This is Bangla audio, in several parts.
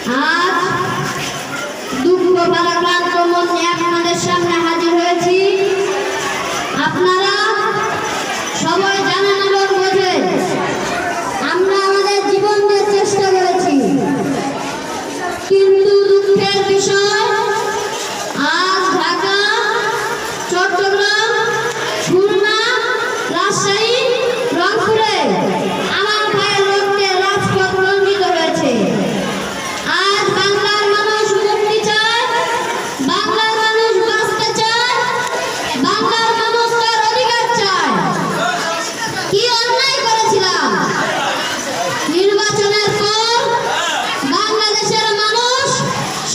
আজ দুঃখ ভারাক্রান্ত মন নিয়ে আপনাদের সামনে হাজির হয়েছি। আপনারা সবাই জানেন এবং বোঝেন আমরা আমাদের জীবন দিয়ে চেষ্টা করেছি, কিন্তু দুঃখের বিষয় আজ ঢাকা, চট্টগ্রাম, খুলনা, রাজশাহী, রংপুরে আমার ভাইয়ের রক্তে রাজপথ রঞ্জিত হয়েছে। আজ বাংলার মানুষ মুক্তি চায়, বাংলার মানুষ বাঁচতে চায়, বাংলার মানুষ তার অধিকার চায়। কি অন্যায় করেছিলাম? নির্বাচনের পর বাংলাদেশের মানুষ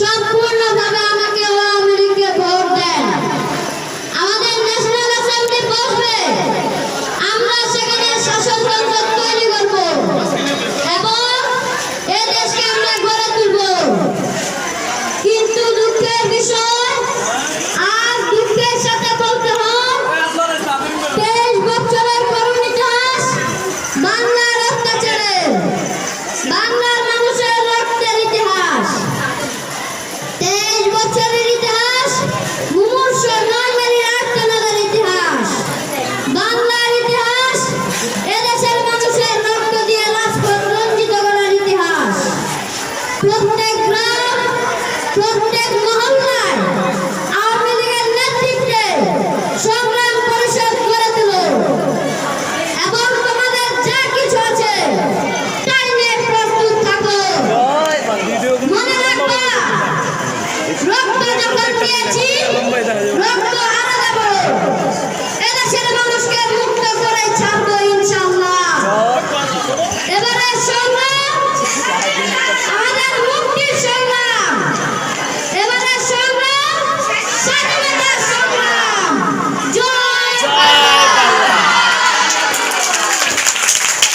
সম্পূর্ণভাবে আমাকে আওয়ামী লীগকে ভোট দেন। আমাদের ন্যাশনাল অ্যাসেম্বলি বসবে, আমরা সেখানে শাসনতন্ত্র তৈরি করব এবং এই দেশকে আমরা গড়ে তুলব। কিন্তু দুঃখের বিষয়, আজ দুঃখের সাথে বলতে হয় 23 বছরের করুণ ইতিহাস বাংলার অত্যাচারের, বাংলার মানুষের রক্তের ইতিহাস, 23 বছরের ইতিহাস, মুমূর্ষ নরমেরির আর্তনাদের ইতিহাস, বাংলার ইতিহাস, এদেশের মানুষের রক্ত দিয়ে রাজপথ রঞ্জিত করার ইতিহাস। প্রত্যেক গ্রাম, প্রত্যেক মহল্লা,